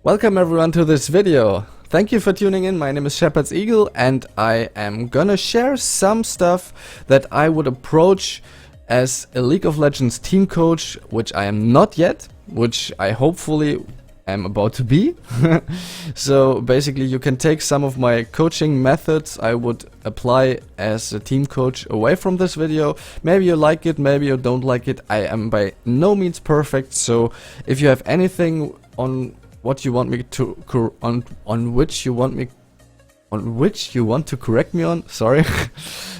Welcome everyone to this video. Thank you for tuning in. My name is Shepherd's Eagle and I am gonna share some stuff that I would approach as a League of Legends team coach, which I am not yet, which I hopefully am about to be. So basically you can take some of my coaching methods I would apply as a team coach away from this video. Maybe you like it, maybe you don't like it. I am by no means perfect, so if you have anything on what you want me to on which you want to correct me on, sorry.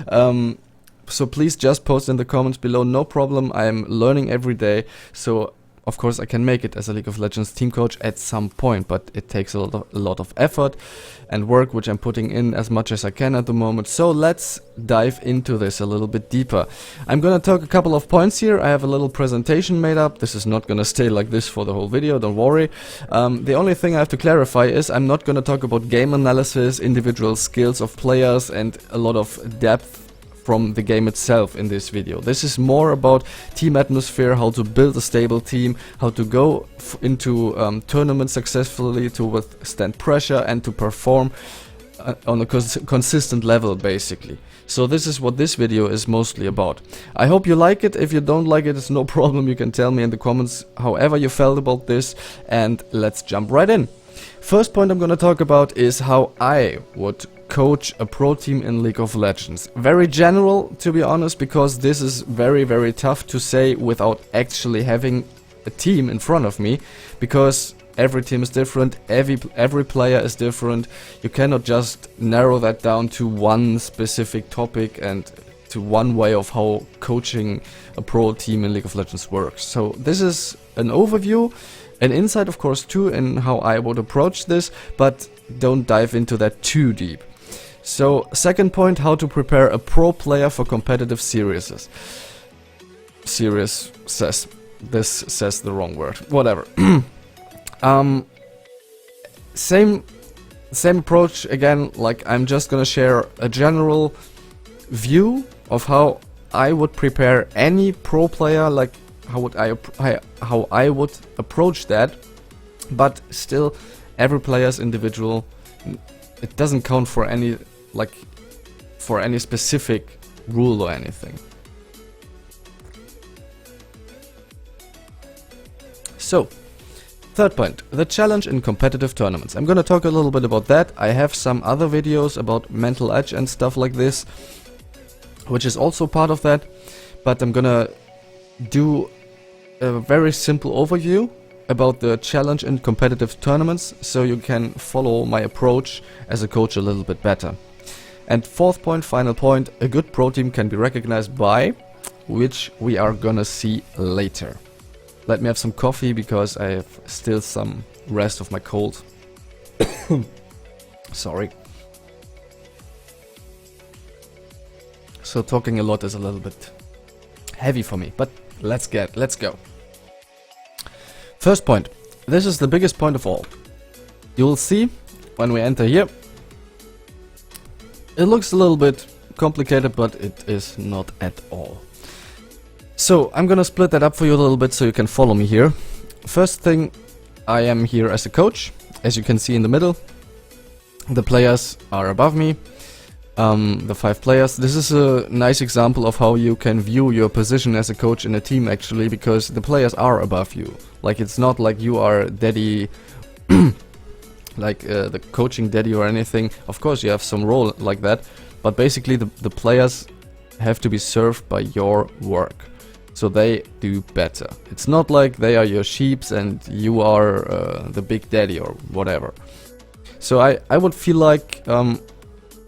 So please just post in the comments below, no problem. I am learning every day, so of course I can make it as a League of Legends team coach at some point, but it takes a lot of effort and work, which I'm putting in as much as I can at the moment. So let's dive into this a little bit deeper. I'm gonna talk a couple of points here. I have a little presentation made up. This is not gonna stay like this for the whole video, don't worry. The only thing I have to clarify is I'm not gonna talk about game analysis, individual skills of players and a lot of depth from the game itself in this video. This is more about team atmosphere, how to build a stable team, how to go into tournaments successfully, to withstand pressure and to perform on a consistent level basically. So this is what this video is mostly about. I hope you like it. If you don't like it, it's no problem. You can tell me in the comments however you felt about this, and let's jump right in. First point I'm gonna talk about is how I would coach a pro team in League of Legends. Very general, to be honest, because this is very tough to say without actually having a team in front of me, because every team is different, every player is different. You cannot just narrow that down to one specific topic and to one way of how coaching a pro team in League of Legends works. So this is an overview, an insight of course too in how I would approach this, but don't dive into that too deep. So second point, how to prepare a pro player for competitive series. This says the wrong word, whatever. Same approach again, like I'm just gonna share a general view of how I would prepare any pro player, like how I would approach that, but still every player is individual. It doesn't count for any specific rule or anything. So, third point, the challenge in competitive tournaments. I'm gonna talk a little bit about that. I have some other videos about mental edge and stuff like this, which is also part of that, but I'm gonna do a very simple overview about the challenge in competitive tournaments, so you can follow my approach as a coach a little bit better. And fourth point, final point, a good pro team can be recognized by, which we are gonna see later. Let me have some coffee because I have still some rest of my cold. Sorry. So talking a lot is a little bit heavy for me, but let's go. First point, this is the biggest point of all. You will see when we enter here. It looks a little bit complicated, but it is not at all. So I'm gonna split that up for you a little bit so you can follow me here. First thing, I am here as a coach. As you can see in the middle, the players are above me. The 5 players. This is a nice example of how you can view your position as a coach in a team actually, because the players are above you. Like it's not like you are daddy, like the coaching daddy or anything. Of course you have some role like that, but basically the players have to be served by your work, so they do better. It's not like they are your sheeps and you are the big daddy or whatever. So I would feel like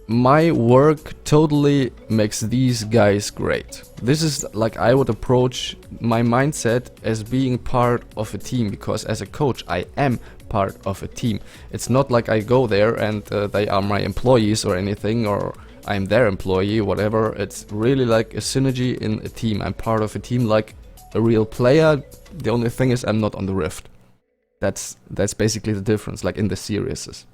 my work totally makes these guys great. This is like I would approach my mindset as being part of a team, because as a coach I am part of a team. It's not like I go there and they are my employees or anything, or I'm their employee, whatever. It's really like a synergy in a team. I'm part of a team like a real player. The only thing is I'm not on the Rift. That's basically the difference, like in the series.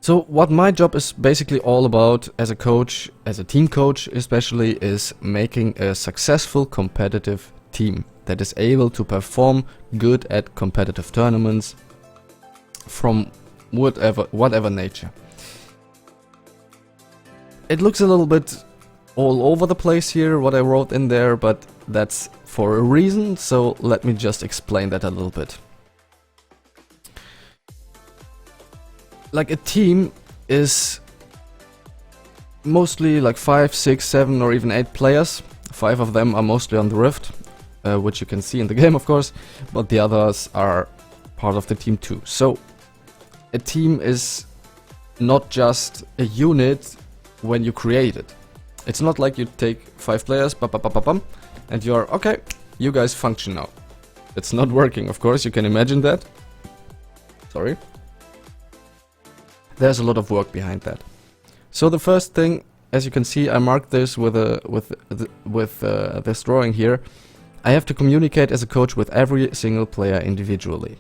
So what my job is basically all about as a coach, as a team coach especially, is making a successful competitive team that is able to perform good at competitive tournaments from whatever nature. It looks a little bit all over the place here, what I wrote in there, but that's for a reason, so let me just explain that a little bit. Like, a team is mostly like 5, 6, 7 or even 8 players. 5 of them are mostly on the Rift, which you can see in the game of course, but the others are part of the team too. So a team is not just a unit when you create it. It's not like you take 5 players, and you're okay, you guys function now. It's not working, of course, you can imagine that. Sorry. There's a lot of work behind that. So the first thing, as you can see, I marked this with this drawing here. I have to communicate as a coach with every single player individually.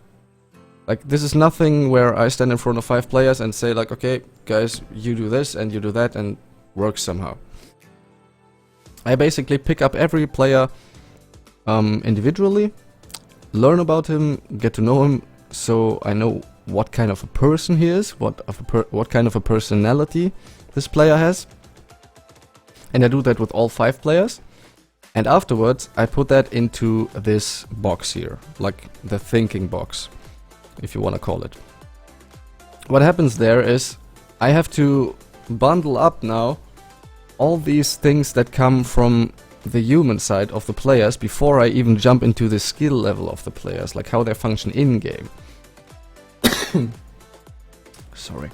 Like, this is nothing where I stand in front of 5 players and say like, okay, guys, you do this and you do that and work somehow. I basically pick up every player individually, learn about him, get to know him, so I know what kind of a person he is, what kind of a personality this player has. And I do that with all 5 players. And afterwards, I put that into this box here, like the thinking box, if you want to call it. What happens there is I have to bundle up now all these things that come from the human side of the players before I even jump into the skill level of the players, like how they function in-game. Sorry.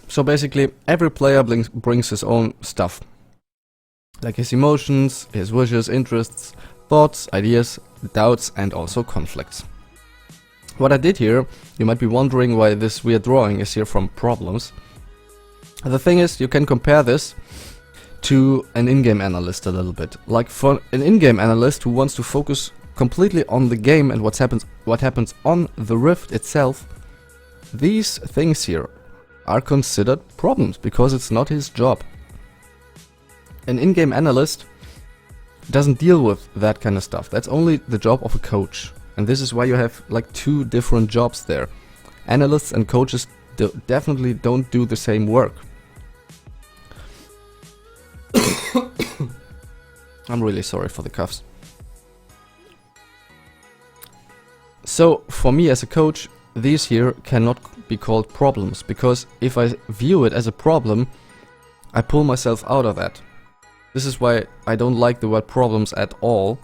So basically, every player brings his own stuff. Like his emotions, his wishes, interests, thoughts, ideas, doubts, and also conflicts. What I did here, you might be wondering why this weird drawing is here from problems. The thing is, you can compare this to an in-game analyst a little bit. Like, for an in-game analyst who wants to focus completely on the game and what happens on the Rift itself, these things here are considered problems because it's not his job. An in-game analyst doesn't deal with that kind of stuff. That's only the job of a coach. And this is why you have like 2 different jobs there. Analysts and coaches definitely don't do the same work. I'm really sorry for the coughs. So for me as a coach, these here cannot be called problems, because if I view it as a problem, I pull myself out of that. This is why I don't like the word problems at all.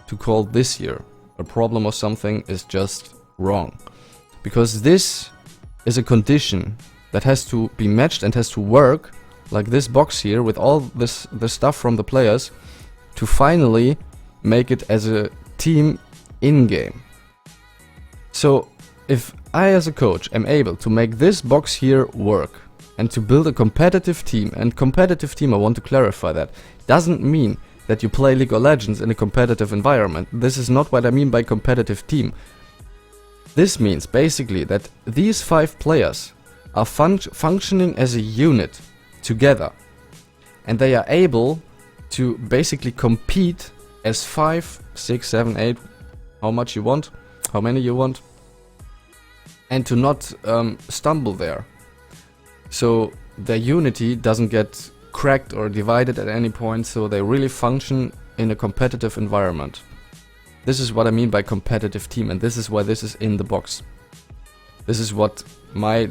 To call this here a problem or something is just wrong. Because this is a condition that has to be matched and has to work, like this box here with all the stuff from the players, to finally make it as a team in-game. So if I as a coach am able to make this box here work and to build a competitive team, and competitive team, I want to clarify that, doesn't mean that you play League of Legends in a competitive environment. This is not what I mean by competitive team. This means basically that these 5 players are functioning as a unit together, and they are able to basically compete as 5, 6, 7, 8, how much you want, how many you want, and to not stumble there. So their unity doesn't get cracked or divided at any point, so they really function in a competitive environment. This is what I mean by competitive team, and this is why this is in the box. This is what my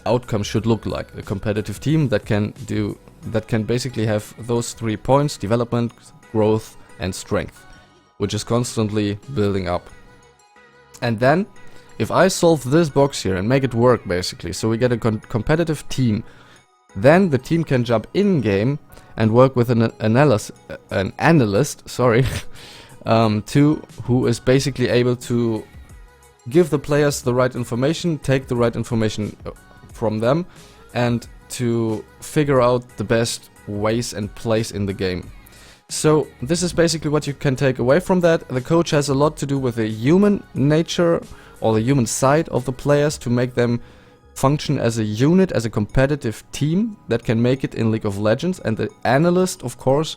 outcome should look like. A competitive team that can basically have those 3 points: development, growth, and strength, which is constantly building up. And then if I solve this box here and make it work basically, so we get a competitive team, then the team can jump in game and work with an analyst, sorry, who is basically able to give the players the right information, take the right information from them, and to figure out the best ways and place in the game. So this is basically what you can take away from that. The coach has a lot to do with the human nature or the human side of the players to make them function as a unit, as a competitive team that can make it in League of Legends. And the analyst, of course,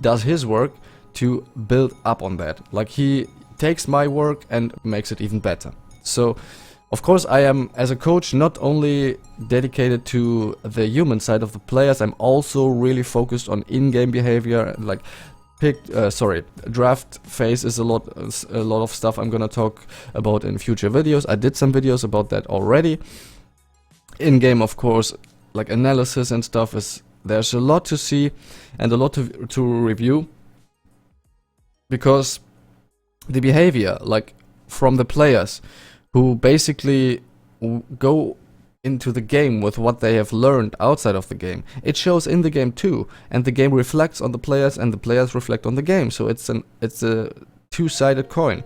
does his work to build up on that. Like, he takes my work and makes it even better. So of course I am, as a coach, not only dedicated to the human side of the players, I'm also really focused on in-game behavior. Like, draft phase is a lot of stuff I'm gonna talk about in future videos. I did some videos about that already. In-game, of course, like analysis and stuff, there's a lot to see and a lot to review, because the behavior, like, from the players who basically go into the game with what they have learned outside of the game, it shows in the game too, and the game reflects on the players and the players reflect on the game. So it's a two-sided coin.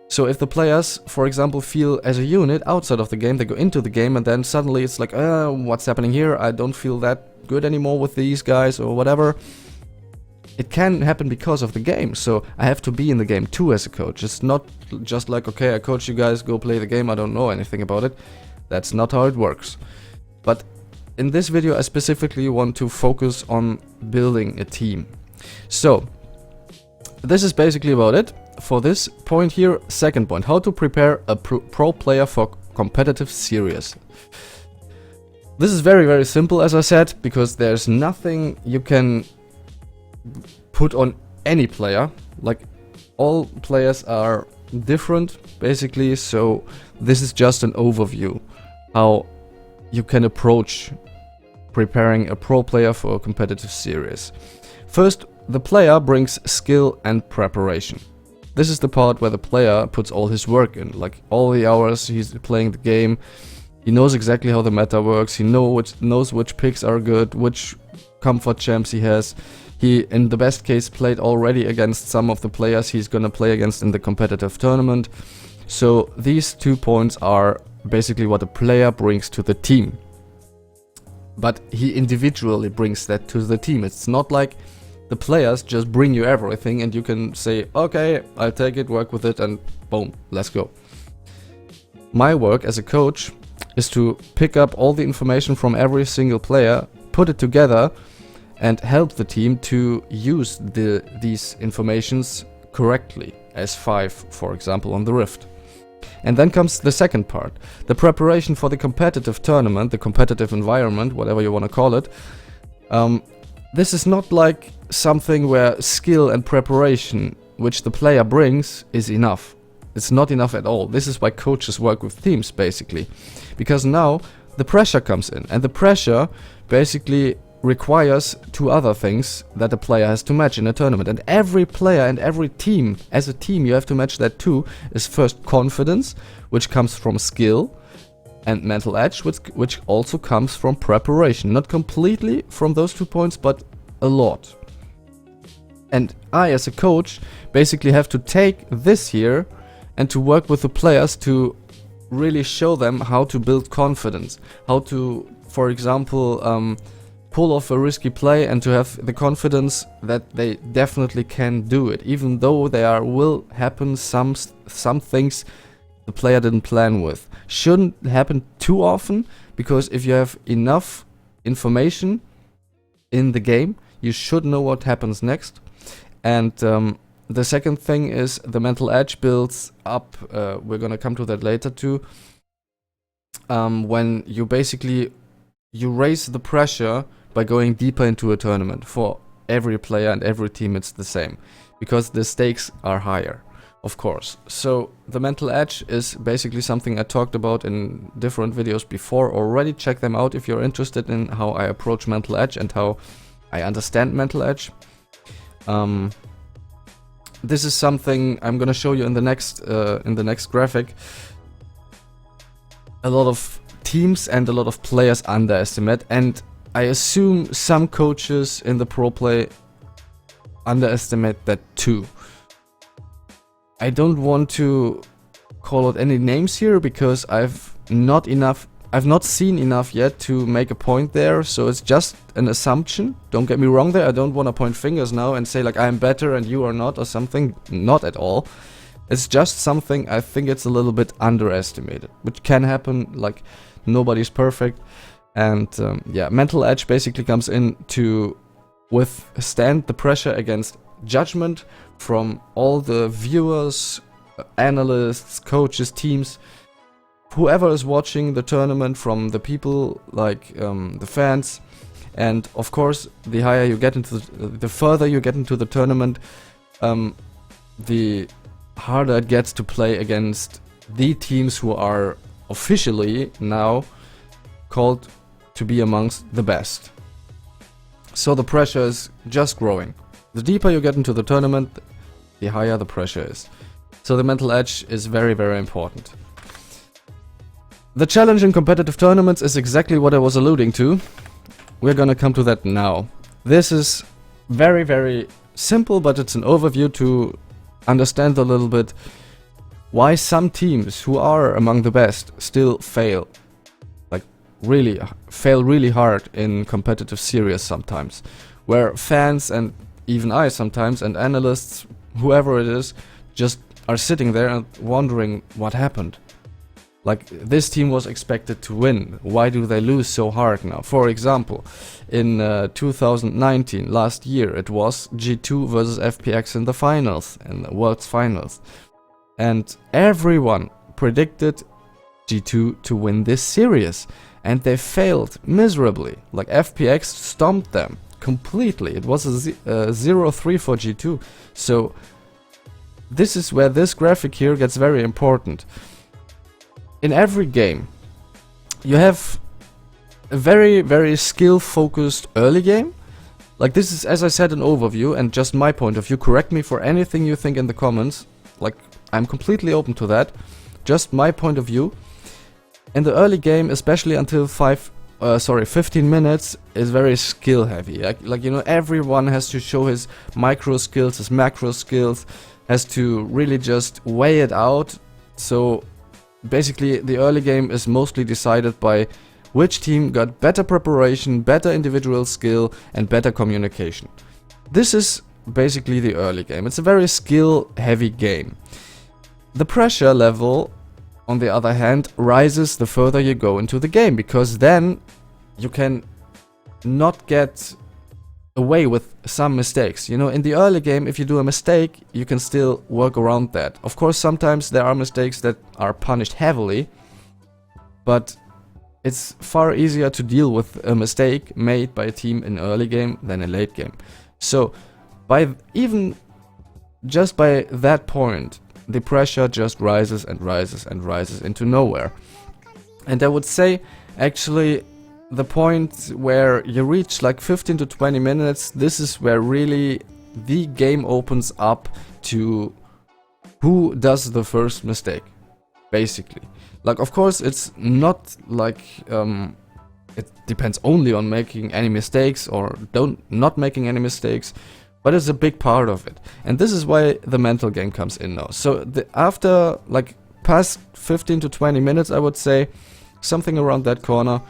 So if the players, for example, feel as a unit outside of the game, they go into the game and then suddenly it's like, what's happening here? I don't feel that good anymore with these guys or whatever. It can happen because of the game, so I have to be in the game too as a coach. It's not just like, okay, I coach you guys, go play the game, I don't know anything about it. That's not how it works. But in this video I specifically want to focus on building a team. So this is basically about it for this point here. Second point, how to prepare a pro player for competitive series. This is very, very simple, as I said, because there's nothing you can put on any player. Like, all players are different basically, so this is just an overview how you can approach preparing a pro player for a competitive series. First, the player brings skill and preparation. This is the part where the player puts all his work in, like all the hours he's playing the game. He knows exactly how the meta works, he knows which picks are good, which comfort champs he has. He, in the best case, played already against some of the players he's gonna play against in the competitive tournament. So these 2 points are basically what a player brings to the team. But he individually brings that to the team. It's not like the players just bring you everything and you can say, okay, I'll take it, work with it, and boom, let's go. My work as a coach is to pick up all the information from every single player, put it together, and help the team to use these informations correctly, as 5, for example, on the Rift. And then comes the second part, the preparation for the competitive tournament, the competitive environment, whatever you want to call it. This is not like something where skill and preparation, which the player brings, is enough. It's not enough at all. This is why coaches work with teams, basically. Because now the pressure comes in, and the pressure basically requires 2 other things that a player has to match in a tournament. And every player and every team, as a team, you have to match that too. Is first confidence, which comes from skill, and mental edge, which also comes from preparation. Not completely from those 2 points, but a lot. And I, as a coach, basically have to take this here and to work with the players to really show them how to build confidence. How to, for example, pull off a risky play and to have the confidence that they definitely can do it, even though there will happen some things the player didn't plan with. Shouldn't happen too often, because if you have enough information in the game, you should know what happens next. And the second thing is the mental edge builds up. We're gonna come to that later too. When you basically raise the pressure by going deeper into a tournament. For every player and every team it's the same, because the stakes are higher, of course. So the mental edge is basically something I talked about in different videos before already. Check them out if you're interested in how I approach mental edge and how I understand mental edge. This is something I'm gonna show you in the next graphic. A lot of teams and a lot of players underestimate, and I assume some coaches in the pro play underestimate that too. I don't want to call out any names here because I've not enough I've not seen enough yet to make a point there, so it's just an assumption. Don't get me wrong there, I don't want to point fingers now and say like I'm better and you are not or something. Not at all. It's just something I think it's a little bit underestimated, which can happen, like nobody's perfect. And yeah, mental edge basically comes in to withstand the pressure against judgment from all the viewers, analysts, coaches, teams, whoever is watching the tournament, from the people like the fans. And of course, the higher you get into the further you get into the tournament, the harder it gets to play against the teams who are officially now called to be amongst the best. So the pressure is just growing. The deeper you get into the tournament, the higher the pressure is. So the mental edge is very, very important. The challenge in competitive tournaments is exactly what I was alluding to. We're gonna come to that now. This is very, very simple, but it's an overview to understand a little bit why some teams who are among the best still fail. Like fail really hard in competitive series sometimes. Where fans and even I sometimes and analysts, whoever it is, just are sitting there and wondering what happened. Like, this team was expected to win. Why do they lose so hard now? For example, in 2019, last year, it was G2 versus FPX in the finals, in the World's finals. And everyone predicted G2 to win this series. And they failed miserably. Like, FPX stomped them completely. It was a 0-3 for G2. So, this is where this graphic here gets very important. In every game, you have a very, very skill-focused early game. Like, this is, as I said, an overview and just my point of view. Correct me for anything you think in the comments. Like, I'm completely open to that. Just my point of view. In the early game, especially until 15 minutes, is very skill-heavy. Like, you know, everyone has to show his micro skills, his macro skills, has to really just weigh it out. So basically, the early game is mostly decided by which team got better preparation, better individual skill, and better communication. This is basically the early game. It's a very skill-heavy game. The pressure level, on the other hand, rises the further you go into the game, because then you can not get away with some mistakes. You know, in the early game, if you do a mistake, you can still work around that. Of course, sometimes there are mistakes that are punished heavily, but it's far easier to deal with a mistake made by a team in early game than in late game. So, just by that point, the pressure just rises and rises and rises into nowhere. And I would say, actually, the point where you reach like 15 to 20 minutes, this is where really the game opens up to who does the first mistake, basically. Like, of course, it's not like it depends only on making any mistakes or not making any mistakes, but it's a big part of it. And this is why the mental game comes in now. So after like past 15 to 20 minutes, I would say, something around that corner,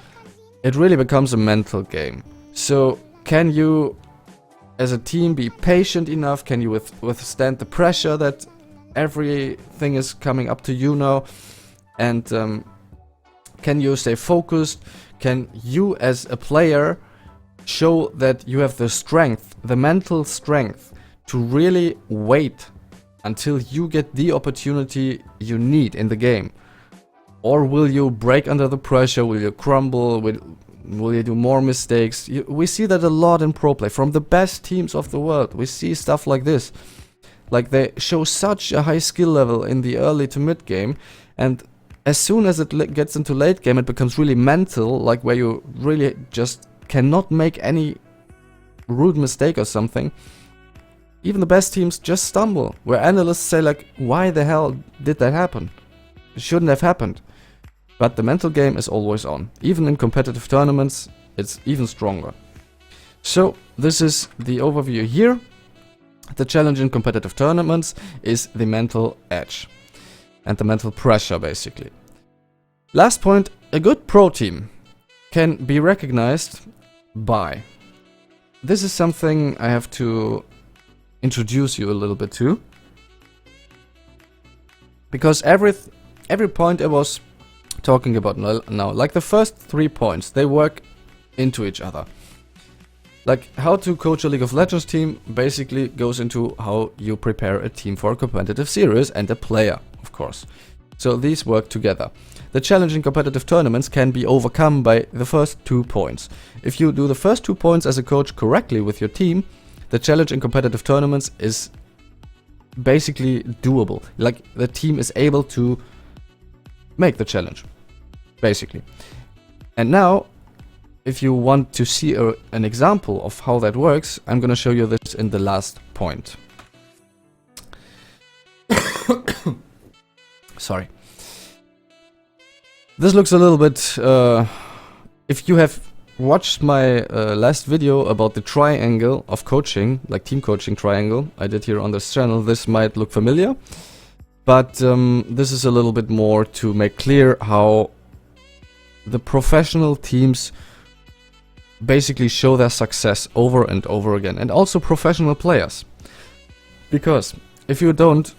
it really becomes a mental game. So can you, as a team, be patient enough? Can you withstand the pressure that everything is coming up to you now? And can you stay focused? Can you, as a player, show that you have the strength, the mental strength, to really wait until you get the opportunity you need in the game? Or will you break under the pressure? Will you crumble? Will you do more mistakes? We see that a lot in pro play. From the best teams of the world, we see stuff like this. Like, they show such a high skill level in the early to mid game, and as soon as it gets into late game, it becomes really mental, like where you really just cannot make any rude mistake or something. Even the best teams just stumble, where analysts say like, why the hell did that happen? It shouldn't have happened. But the mental game is always on. Even in competitive tournaments, it's even stronger. So, this is the overview here. The challenge in competitive tournaments is the mental edge. And the mental pressure, basically. Last point A good pro team can be recognized by... This is something I have to introduce you a little bit to. Because every point I was talking about now, like the first 3 points, they work into each other. Like, how to coach a League of Legends team basically goes into how you prepare a team for a competitive series and a player, of course. So these work together. The challenge in competitive tournaments can be overcome by the first 2 points. If you do the first 2 points as a coach correctly with your team, the challenge in competitive tournaments is basically doable. Like, the team is able to make the challenge, basically. And now, if you want to see an example of how that works, I'm gonna show you this in the last point. Sorry. This looks a little bit... if you have watched my last video about the triangle of coaching, like team coaching triangle I did here on this channel, this might look familiar. But this is a little bit more to make clear how the professional teams basically show their success over and over again, and also professional players. Because if you don't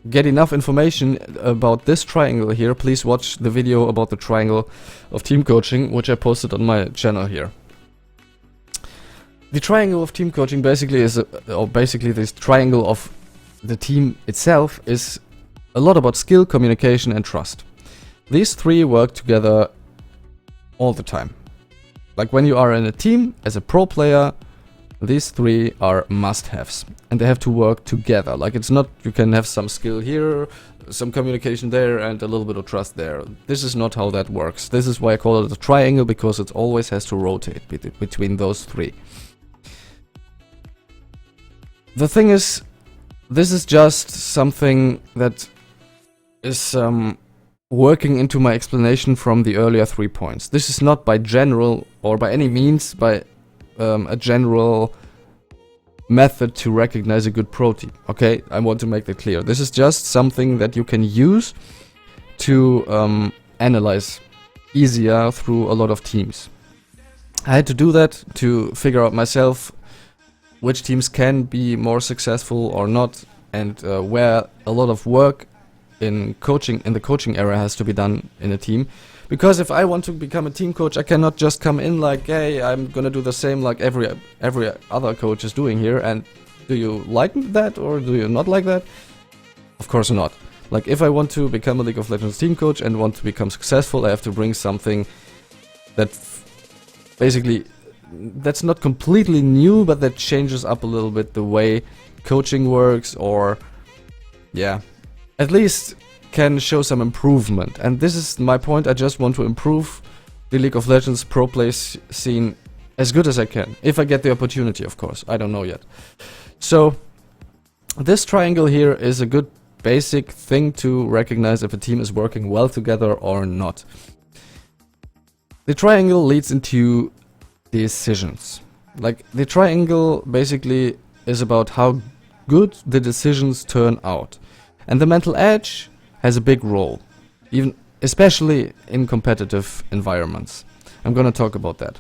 get enough information about this triangle here, please watch the video about the triangle of team coaching, which I posted on my channel here. The triangle of team coaching basically is, basically this triangle of the team itself is a lot about skill, communication and trust. These 3 work together all the time. Like, when you are in a team as a pro player, these 3 are must-haves, and they have to work together. Like, it's not you can have some skill here, some communication there, and a little bit of trust there. This is not how that works. This is why I call it a triangle, because it always has to rotate between those 3. The thing is, this is just something that is working into my explanation from the earlier 3 points. This is not by general, or by any means, by a general method to recognize a good pro team. Okay, I want to make that clear. This is just something that you can use to analyze easier through a lot of teams. I had to do that to figure out myself which teams can be more successful or not, and where a lot of work in the coaching area has to be done in a team. Because if I want to become a team coach, I cannot just come in like, hey, I'm gonna do the same like every other coach is doing here, and do you like that or do you not like that? Of course not. Like, if I want to become a League of Legends team coach and want to become successful, I have to bring something that basically, that's not completely new, but that changes up a little bit the way coaching works, or yeah, at least can show some improvement. And this is my point. I just want to improve the League of Legends pro play scene as good as I can, if I get the opportunity, of course. I don't know yet. So this triangle here is a good basic thing to recognize if a team is working well together or not. The triangle leads into decisions. Like, the triangle basically is about how good the decisions turn out. And the mental edge has a big role, even especially in competitive environments. I'm gonna talk about that.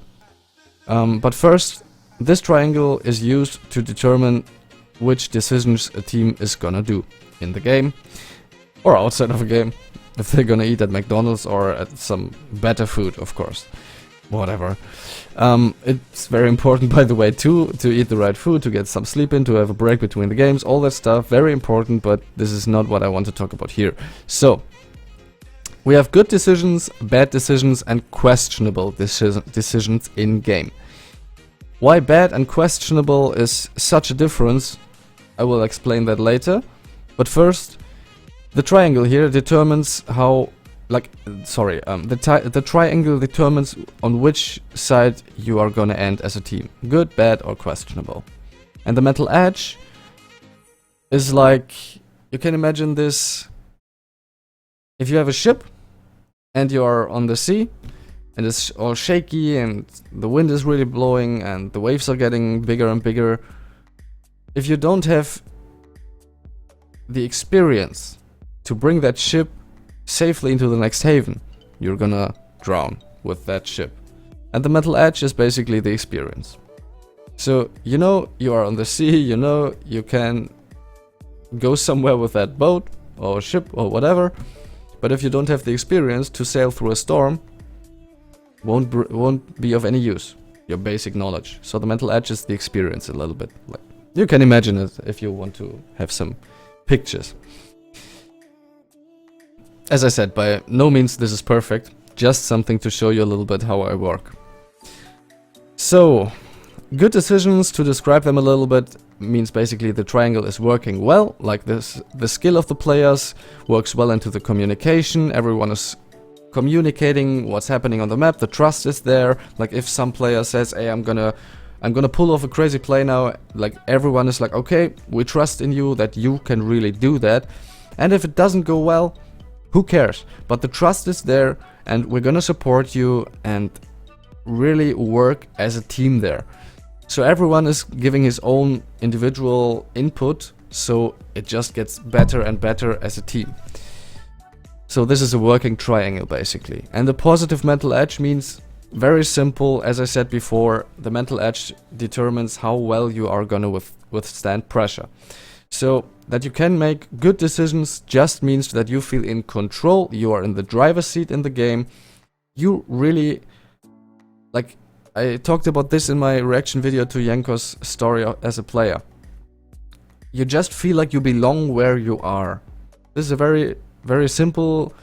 But first, this triangle is used to determine which decisions a team is gonna do in the game or outside of a game. If they're gonna eat at McDonald's or at some better food, of course. Whatever. It's very important, by the way, too, to eat the right food, to get some sleep in, to have a break between the games, all that stuff. Very important, but this is not what I want to talk about here. So, we have good decisions, bad decisions, and questionable decisions in game. Why bad and questionable is such a difference, I will explain that later. But first, the triangle here determines how... the triangle determines on which side you are gonna end as a team. Good, bad, or questionable. And the mental edge is like... You can imagine this... If you have a ship and you are on the sea and it's all shaky and the wind is really blowing and the waves are getting bigger and bigger. If you don't have the experience to bring that ship safely into the next haven, you're gonna drown with that ship. And the mental edge is basically the experience. So you know you are on the sea, you know you can go somewhere with that boat or ship or whatever, but if you don't have the experience to sail through a storm, won't be of any use. Your basic knowledge. So the mental edge is the experience a little bit. Like you can imagine it if you want to have some pictures. As I said, by no means this is perfect, just something to show you a little bit how I work. So, good decisions, to describe them a little bit, means basically the triangle is working well, like this. The skill of the players works well into the communication, everyone is communicating what's happening on the map, the trust is there. Like if some player says, hey, I'm gonna pull off a crazy play now, like everyone is like, okay, we trust in you that you can really do that. And if it doesn't go well, who cares? But the trust is there and we're gonna support you and really work as a team there. So everyone is giving his own individual input, so it just gets better and better as a team. So this is a working triangle basically. And the positive mental edge means very simple. As I said before, the mental edge determines how well you are gonna withstand pressure. So that you can make good decisions just means that you feel in control, you are in the driver's seat in the game. You really, like I talked about this in my reaction video to Jenko's story as a player. You just feel like you belong where you are. This is a very, very simple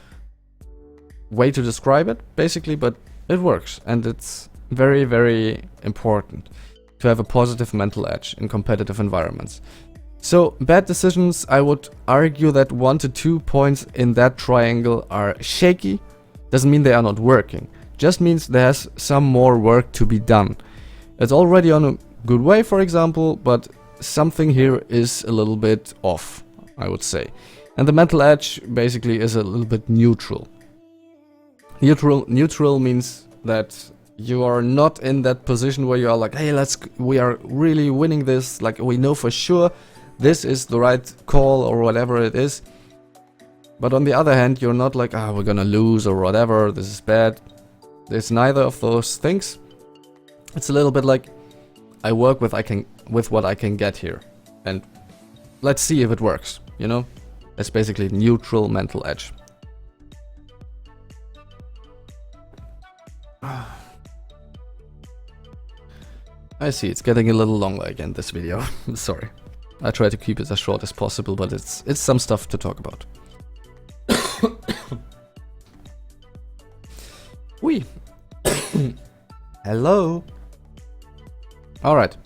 way to describe it basically, but it works and it's very, very important to have a positive mental edge in competitive environments. So bad decisions, I would argue that 1 to 2 points in that triangle are shaky. Doesn't mean they are not working, just means there's some more work to be done. It's already on a good way, for example, but something here is a little bit off, I would say. And the mental edge basically is a little bit neutral. Neutral means that you are not in that position where you are like, hey, we are really winning this, like we know for sure this is the right call or whatever it is. But on the other hand, you're not like, we're gonna lose or whatever, this is bad. There's neither of those things. It's a little bit like, I work with what I can get here. And let's see if it works, you know? It's basically neutral mental edge. I see, it's getting a little longer again, this video. Sorry. I try to keep it as short as possible, but it's some stuff to talk about. Oui. Hello. Alright.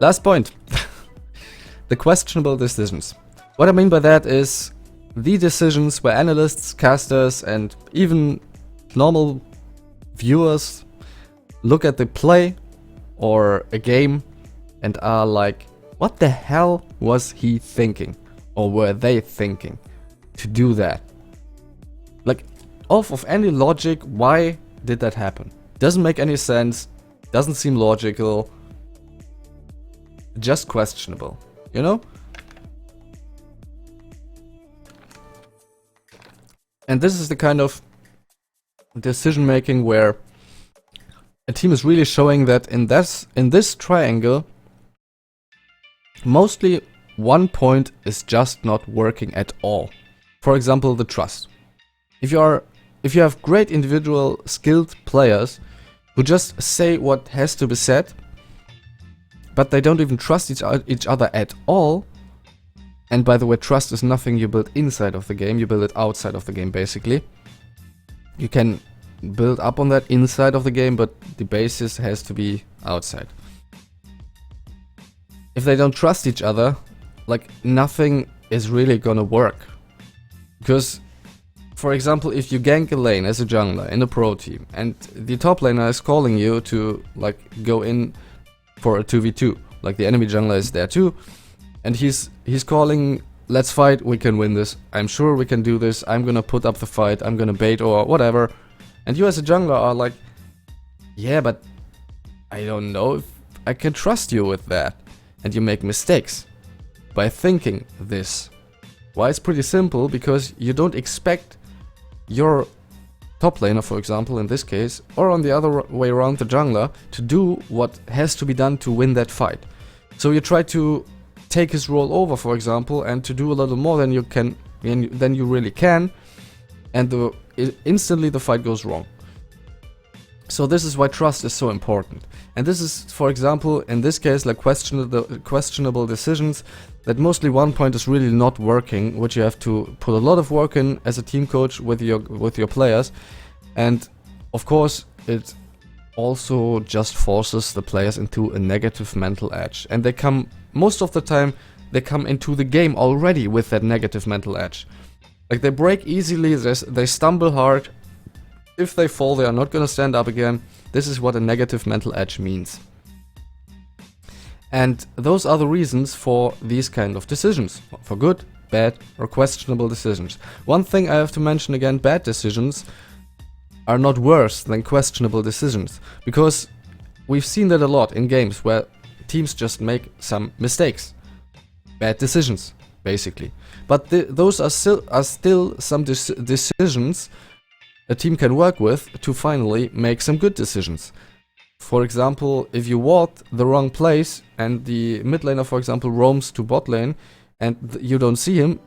Last point. The questionable decisions. What I mean by that is the decisions where analysts, casters, and even normal viewers look at the play or a game and are like, what the hell was he thinking? Or were they thinking to do that? Like, off of any logic, why did that happen? Doesn't make any sense, doesn't seem logical, just questionable, you know? And this is the kind of decision making where a team is really showing that in this triangle, mostly one point is just not working at all. For example, the trust. If you have great individual skilled players who just say what has to be said, but they don't even trust each other at all. And by the way, trust is nothing you build inside of the game, you build it outside of the game basically. You can build up on that inside of the game, but the basis has to be outside. If they don't trust each other, like nothing is really gonna work. Because, for example, if you gank a lane as a jungler in a pro team and the top laner is calling you to like go in for a 2v2, like the enemy jungler is there too, and he's calling, let's fight, we can win this, I'm sure we can do this, I'm gonna put up the fight, I'm gonna bait or whatever, and you as a jungler are like, yeah, but I don't know if I can trust you with that. And you make mistakes by thinking this. Why? It's pretty simple, because you don't expect your top laner, for example, in this case, or on the other way around, the jungler, to do what has to be done to win that fight. So you try to take his role over, for example, and to do a little more than you can, than you really can, and instantly the fight goes wrong. So this is why trust is so important. And this is, for example, in this case, like questionable decisions that mostly one point is really not working, which you have to put a lot of work in as a team coach with your players. And of course, it also just forces the players into a negative mental edge. And they come, most of the time, they come into the game already with that negative mental edge. Like they break easily, they stumble hard. If they fall, they are not gonna stand up again. This is what a negative mental edge means. And those are the reasons for these kind of decisions. For good, bad, or questionable decisions. One thing I have to mention again, bad decisions are not worse than questionable decisions. Because we've seen that a lot in games where teams just make some mistakes. Bad decisions, basically. But those are still some decisions a team can work with to finally make some good decisions. For example, if you ward the wrong place and the mid laner, for example, roams to bot lane and you don't see him,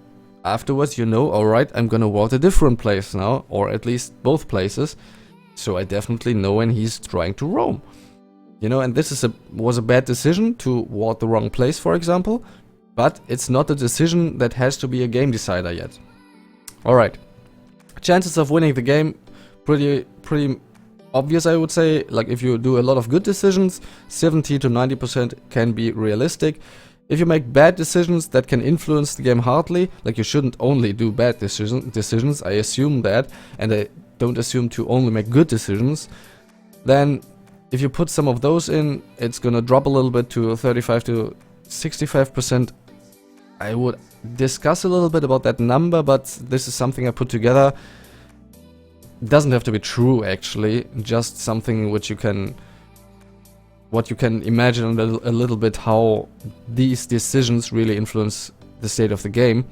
afterwards you know, alright, I'm gonna ward a different place now, or at least both places, so I definitely know when he's trying to roam. You know, and this was a bad decision to ward the wrong place, for example, but it's not a decision that has to be a game decider yet. Alright. Chances of winning the game, pretty obvious, I would say. Like if you do a lot of good decisions, 70 to 90% can be realistic. If you make bad decisions that can influence the game hardly, like you shouldn't only do bad decisions, I assume that, and I don't assume to only make good decisions, then if you put some of those in, it's gonna drop a little bit to 35 to 65%. I would discuss a little bit about that number, but this is something I put together. It doesn't have to be true, actually, just something which you can, what you can imagine a little bit how these decisions really influence the state of the game.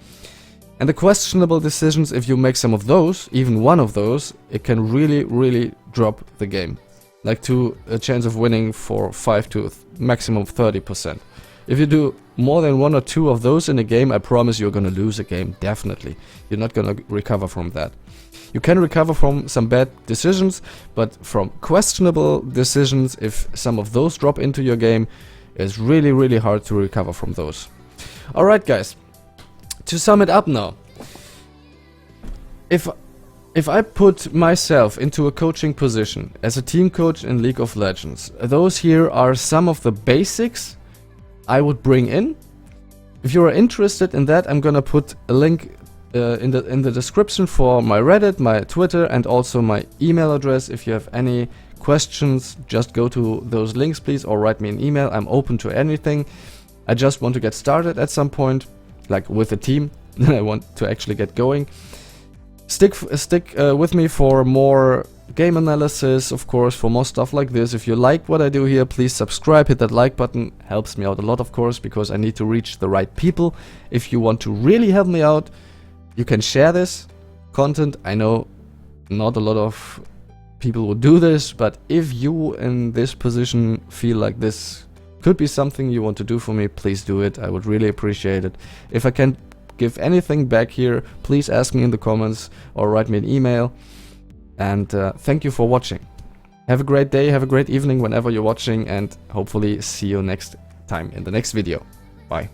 And the questionable decisions, if you make some of those, even one of those, it can really drop the game. Like to a chance of winning for 5 to maximum 30%. If you do more than 1 or 2 of those in a game, I promise you're gonna lose a game, definitely. You're not gonna recover from that. You can recover from some bad decisions, but from questionable decisions, if some of those drop into your game, it's really hard to recover from those. Alright guys, to sum it up now. If I put myself into a coaching position as a team coach in League of Legends, those here are some of the basics I would bring in. If you are interested in that, I'm gonna put a link in the description for my Reddit, my Twitter, and also my email address. If you have any questions, just go to those links, please, or write me an email. I'm open to anything. I just want to get started at some point, like with a team. Then I want to actually get going. Stick with me for more game analysis, of course, for more stuff like this. If you like what I do here, please subscribe, hit that like button. Helps me out a lot, of course, because I need to reach the right people. If you want to really help me out, you can share this content. I know not a lot of people will do this, but if you in this position feel like this could be something you want to do for me, please do it. I would really appreciate it. If I can give anything back here, please ask me in the comments or write me an email. And thank you for watching. Have a great day, have a great evening whenever you're watching, and hopefully see you next time in the next video. Bye.